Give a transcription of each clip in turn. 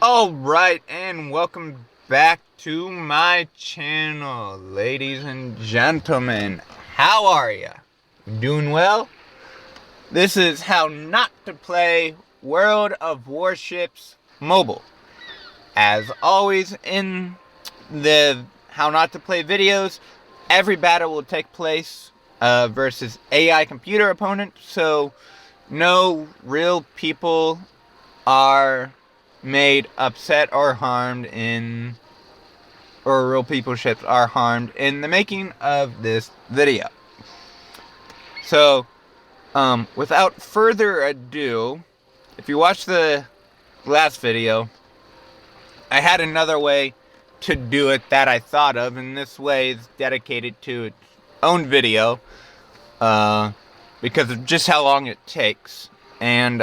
Alright, and welcome back to my channel, ladies and gentlemen. How are ya? Doing well? This is how not to play World of Warships mobile. As always in the how not to play videos, every battle will take place versus AI computer opponents, so no real people are made upset or harmed in, or real people ships are harmed in the making of this video. So, without further ado, if you watched the last video, I had another way to do it that I thought of, and this way is dedicated to its own video, because of just how long it takes. And,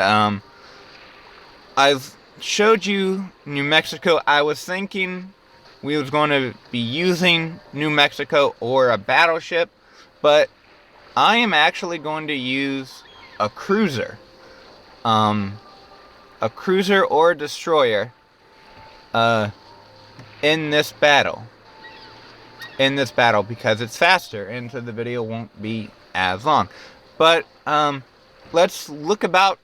I've showed you New Mexico. I was thinking we was going to be using New Mexico or a battleship, but I am actually going to use a cruiser. A cruiser or a destroyer in this battle. Because it's faster, and so the video won't be as long. But let's look about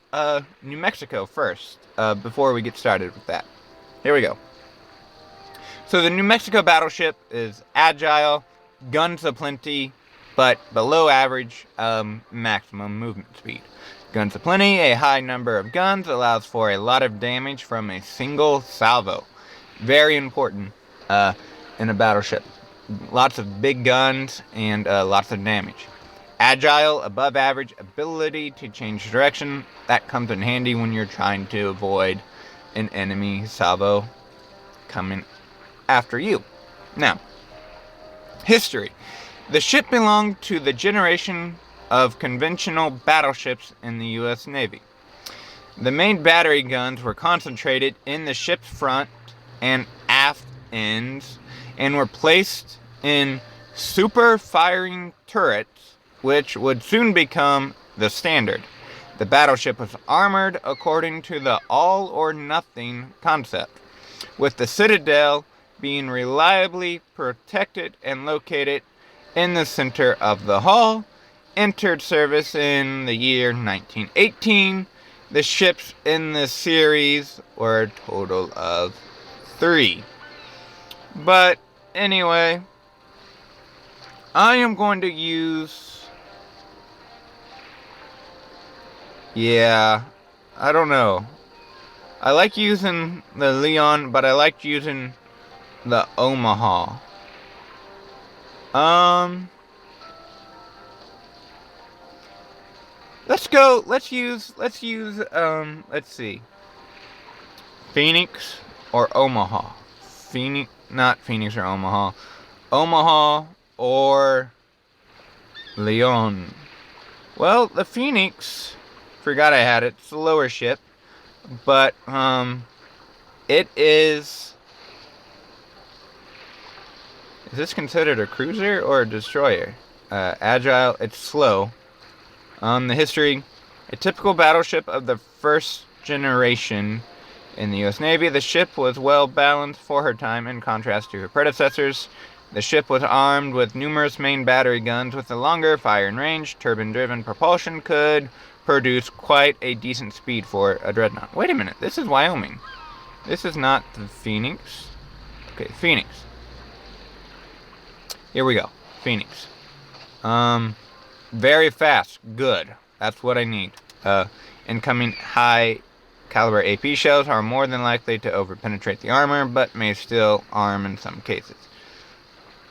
New Mexico first, before we get started with that. Here we go. So the New Mexico battleship is agile, guns aplenty, but below average maximum movement speed. Guns aplenty, a high number of guns allows for a lot of damage from a single salvo. Very important in a battleship. Lots of big guns and lots of damage. Agile, above average ability to change direction. That comes in handy when you're trying to avoid an enemy salvo coming after you. Now, history. The ship belonged to the generation of conventional battleships in the U.S. Navy. The main battery guns were concentrated in the ship's front and aft ends and were placed in super firing turrets, which would soon become the standard. The battleship was armored according to the all-or-nothing concept, with the citadel being reliably protected and located in the center of the hull. Entered service in the year 1918. The ships in the series were a total of 3. But anyway, I am going to use... Yeah, I don't know. I like using the Leon, but I liked using the Omaha. Let's see. Phoenix or Omaha? Not Phoenix or Omaha. Omaha or Leon. Well, the Phoenix, forgot I had it. It's a lower ship, but it is. Is this considered a cruiser or a destroyer? Agile. It's slow. The history: a typical battleship of the first generation in the U.S. Navy. The ship was well balanced for her time, in contrast to her predecessors. The ship was armed with numerous main battery guns with a longer firing range. Turbine-driven propulsion could produce quite a decent speed for a dreadnought. Wait a minute, this is Wyoming. This is not the Phoenix. Okay, Phoenix. Here we go. Phoenix. Very fast. Good. That's what I need. Incoming high caliber AP shells are more than likely to overpenetrate the armor, but may still arm in some cases.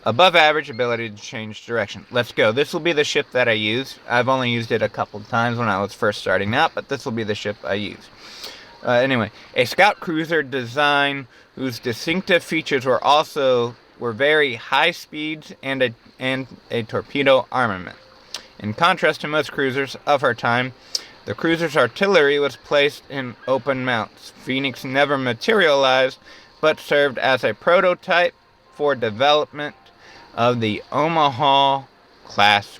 Above average ability to change direction. Let's go. This will be the ship that I use. I've only used it a couple times when I was first starting out, but this will be the ship I use. Anyway, a scout cruiser design whose distinctive features were very high speeds and a torpedo armament. In contrast to most cruisers of her time, the cruiser's artillery was placed in open mounts. Phoenix never materialized, but served as a prototype for development of the Omaha class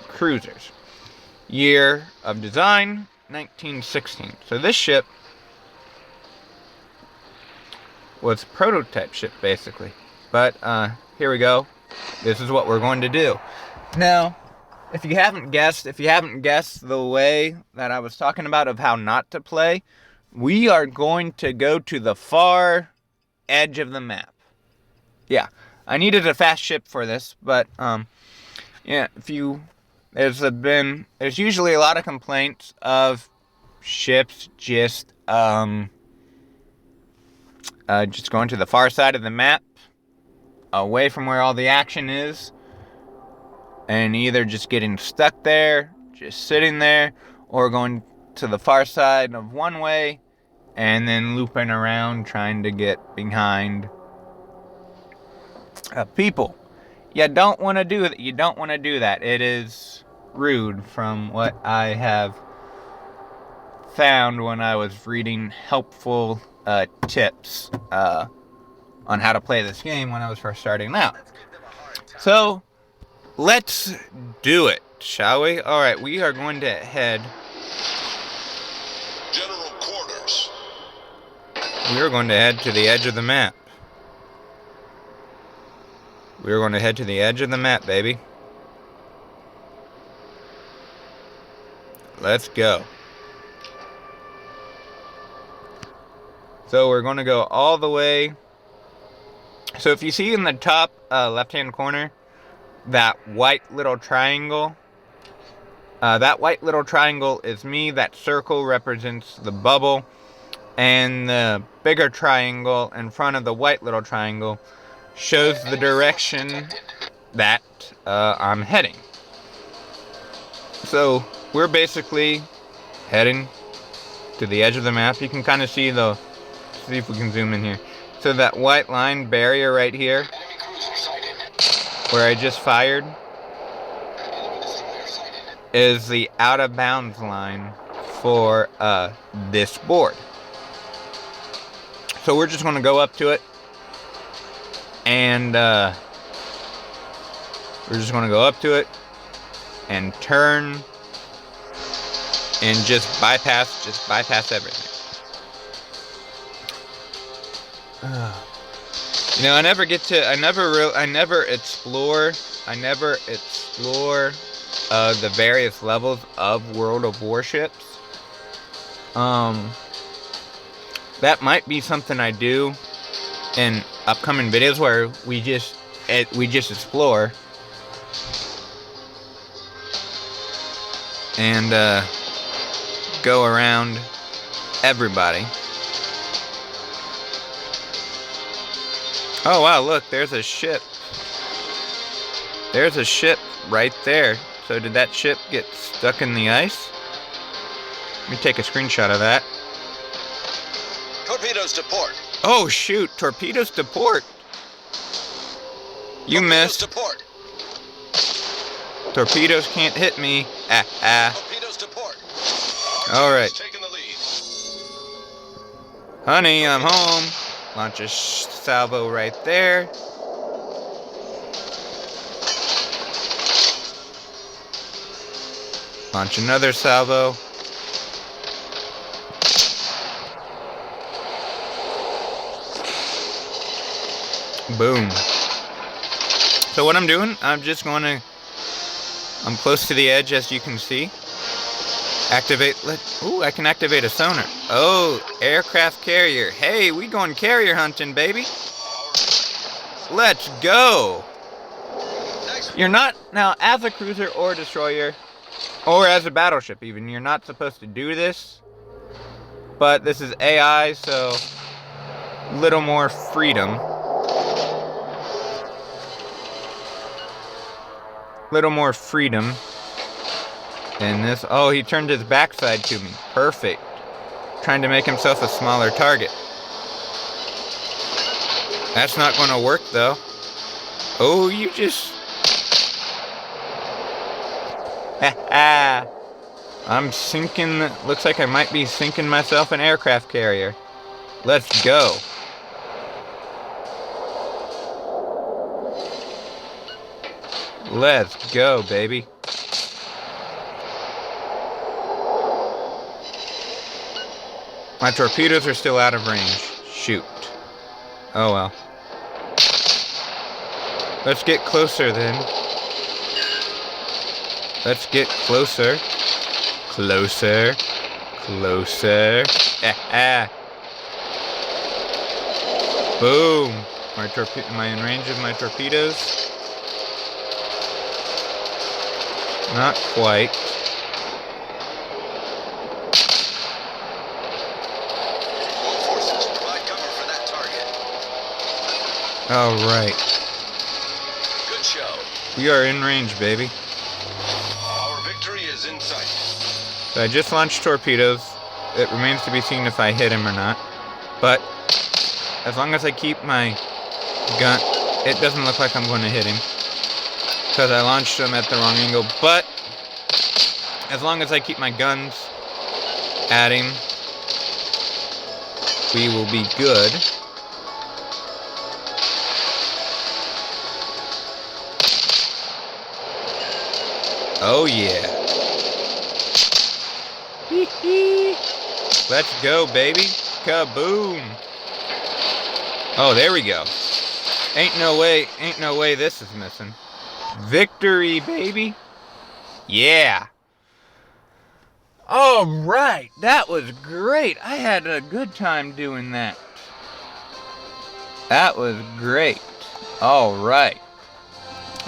cruisers. Year of design, 1916. So this ship Well, it's a prototype ship, basically. But, here we go. This is what we're going to do. Now, if you haven't guessed the way that I was talking about of how not to play, we are going to go to the far edge of the map. Yeah, I needed a fast ship for this, but, yeah, there's usually a lot of complaints of ships just going to the far side of the map, away from where all the action is, and either just getting stuck there, just sitting there, or going to the far side of one way, and then looping around trying to get behind people. You don't want to do that. You don't want to do that. It is rude from what I have found when I was reading helpful tips on how to play this game when I was first starting out. So, let's do it, shall we? Alright, we are going to head... General quarters. We are going to head to the edge of the map. We are going to head to the edge of the map, baby. Let's go. So we're going to go all the way. So if you see in the top left-hand corner, that white little triangle, is me. That circle represents the bubble. And the bigger triangle in front of the white little triangle shows the direction that I'm heading. So we're basically heading to the edge of the map. You can kind of see see if we can zoom in here. So that white line barrier right here, where I just fired, is the out of bounds line for this board. So we're just going to go up to it, and we're just going to go up to it and turn and just bypass everything. You know, I never explore the various levels of World of Warships. That might be something I do in upcoming videos where we just explore and go around everybody. Oh wow, look, there's a ship. There's a ship right there. So did that ship get stuck in the ice? Let me take a screenshot of that. Torpedoes to port. Oh shoot, torpedoes to port. You missed. To port. Torpedoes can't hit me. Torpedoes to port. Alright. Taking the lead. Honey, I'm home. Launch a salvo right there. Launch another salvo. Boom. So what I'm doing, I'm close to the edge, as you can see. Ooh, I can activate a sonar. Oh, aircraft carrier. Hey, we going carrier hunting, baby. Let's go. You're not, now, as a cruiser or destroyer, or as a battleship even, you're not supposed to do this. But this is AI, so little more freedom. Little more freedom in this. Oh, he turned his backside to me. Perfect. Trying to make himself a smaller target. That's not going to work, though. Oh, you just... I'm sinking... Looks like I might be sinking myself an aircraft carrier. Let's go. Let's go, baby. My torpedoes are still out of range. Shoot. Oh well. Let's get closer then. Let's get closer. Closer. Closer. Boom. Am I in range of my torpedoes? Not quite. All forces provide cover for that target. Alright. Good show. We are in range, baby. Our victory is in sight. So I just launched torpedoes. It remains to be seen if I hit him or not. But as long as I keep my gun, it doesn't look like I'm going to hit him, because I launched them at the wrong angle. But as long as I keep my guns at him, we will be good. Oh yeah. Let's go, baby. Kaboom. Oh, there we go. Ain't no way this is missing. Victory, baby. Yeah. All right. That was great. I had a good time doing that. That was great. All right.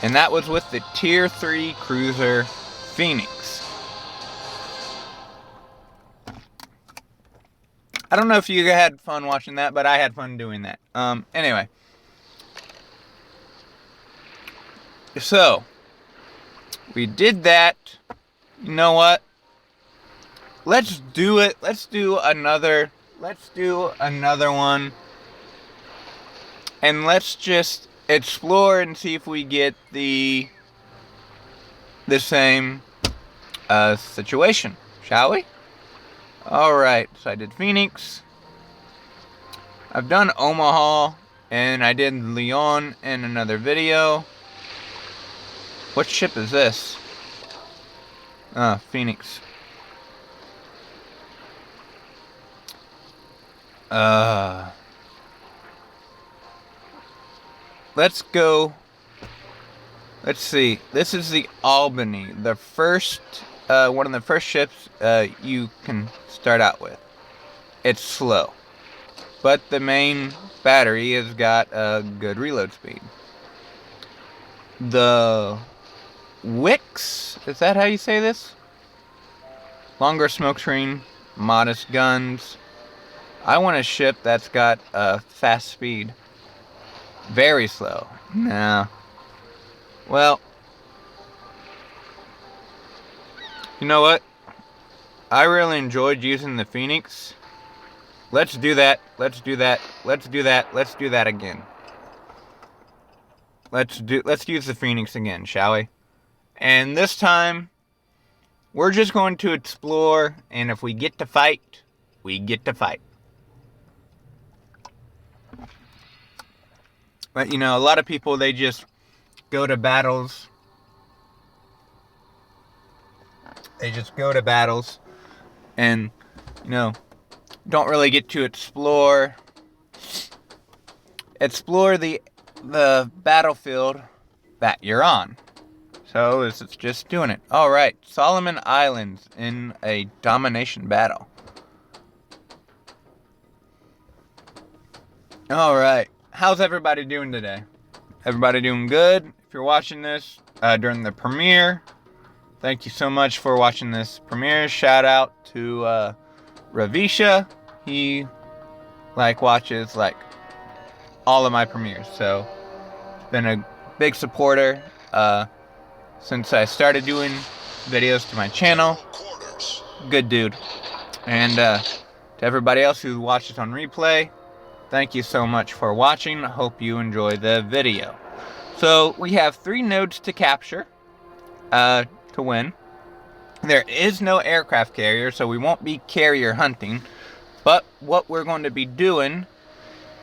And that was with the Tier 3 cruiser Phoenix. I don't know if you had fun watching that, but I had fun doing that. Anyway. So, we did that. You know what? Let's do it. Let's do another one. And let's just explore and see if we get the same situation, shall we? Alright, so I did Phoenix. I've done Omaha, and I did Lyon in another video. What ship is this? Phoenix. Let's go. Let's see. This is the Albany, the first, one of the first ships you can start out with. It's slow, but the main battery has got a good reload speed. The Wicks, is that how you say this? Longer smoke screen, modest guns. I want a ship that's got a fast speed. Very slow. No. Well, you know what? I really enjoyed using the Phoenix. Let's do that. Let's do that. Let's do that. Let's do that again. Let's use the Phoenix again, shall we? And this time, we're just going to explore, and if we get to fight, we get to fight. But, you know, a lot of people, they just go to battles. They just go to battles and, you know, don't really get to explore the battlefield that you're on. So it's just doing it. All right, Solomon Islands in a domination battle. All right, how's everybody doing today? Everybody doing good? If you're watching this during the premiere, thank you so much for watching this premiere. Shout out to Ravisha. He watches all of my premieres, so he's been a big supporter since I started doing videos to my channel. Good dude. And to everybody else who watches on replay, thank you so much for watching. I hope you enjoy the video. So we have 3 nodes to capture to win. There is no aircraft carrier, so we won't be carrier hunting. But what we're going to be doing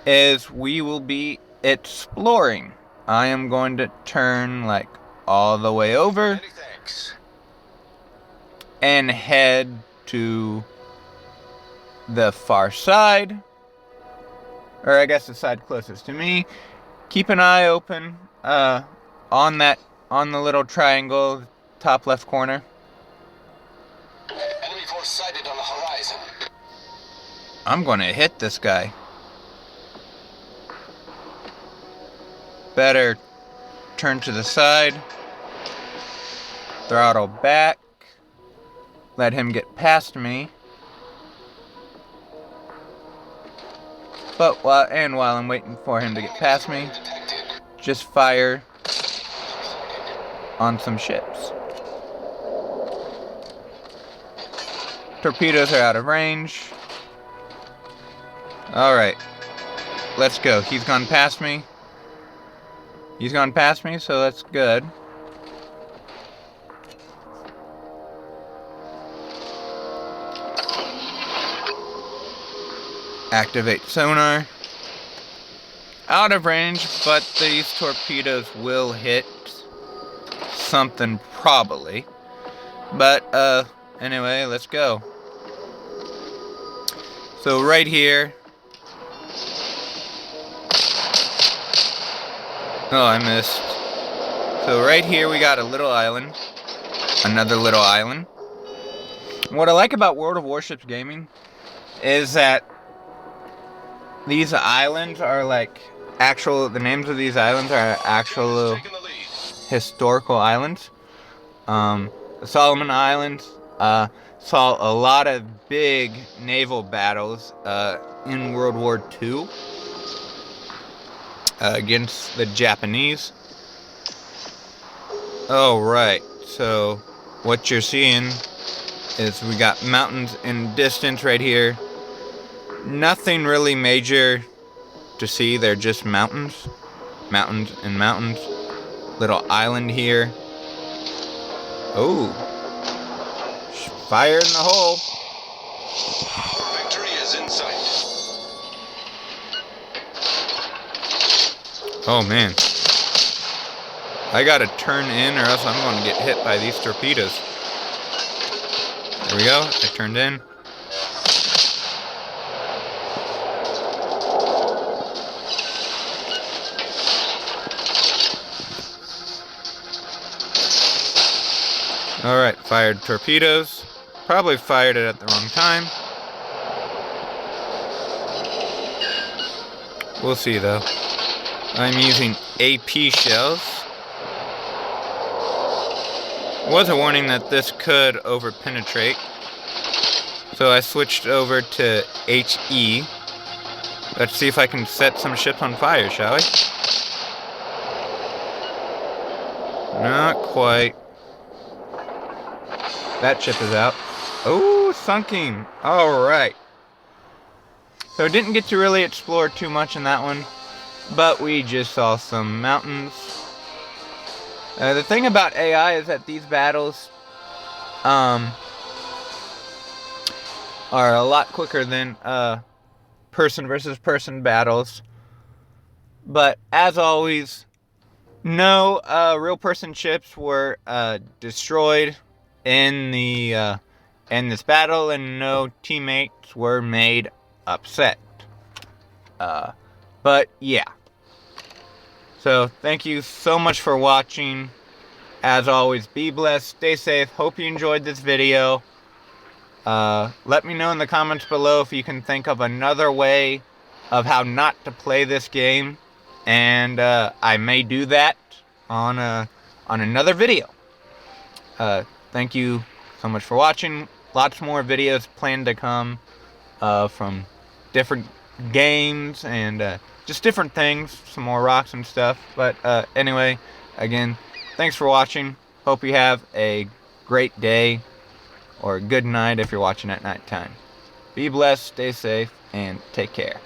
is we will be exploring. I am going to turn all the way over and head to the far side. or I guess the side closest to me. Keep an eye open on the little triangle, top left corner. Enemy force sighted on the horizon. I'm gonna hit this guy. Better turn to the side. Throttle back. Let him get past me. But while I'm waiting for him to get past me, just fire on some ships. Torpedoes are out of range. Alright. Let's go. He's gone past me. He's gone past me, so that's good. Activate sonar. Out of range, but these torpedoes will hit something probably. But anyway, let's go. So right here. Oh, I missed. So right here we got a little island. Another little island. What I like about World of Warships gaming is that these islands are like the names of these islands are actual historical islands. The Solomon Islands saw a lot of big naval battles in World War II against the Japanese. Oh, right. So what you're seeing is we got mountains in distance right here. Nothing really major to see. They're just mountains. Mountains and mountains. Little island here. Oh. Fire in the hole. Victory is in sight. Oh, man. I gotta turn in or else I'm gonna get hit by these torpedoes. There we go. I turned in. Alright, fired torpedoes. Probably fired it at the wrong time. We'll see though. I'm using AP shells. Was a warning that this could over-penetrate. So I switched over to HE. Let's see if I can set some ships on fire, shall we? Not quite. That ship is out. Oh, sunking. Alright. So didn't get to really explore too much in that one. But we just saw some mountains. The thing about AI is that these battles are a lot quicker than person versus person battles. But as always, no real person ships were destroyed in this battle, and no teammates were made upset. But yeah. So thank you so much for watching. As always, be blessed, stay safe. Hope you enjoyed this video. Let me know in the comments below if you can think of another way of how not to play this game, and I may do that on another video. Thank you so much for watching. Lots more videos planned to come from different games and just different things, some more rocks and stuff. But anyway, again, thanks for watching. Hope you have a great day or a good night if you're watching at nighttime. Be blessed, stay safe, and take care.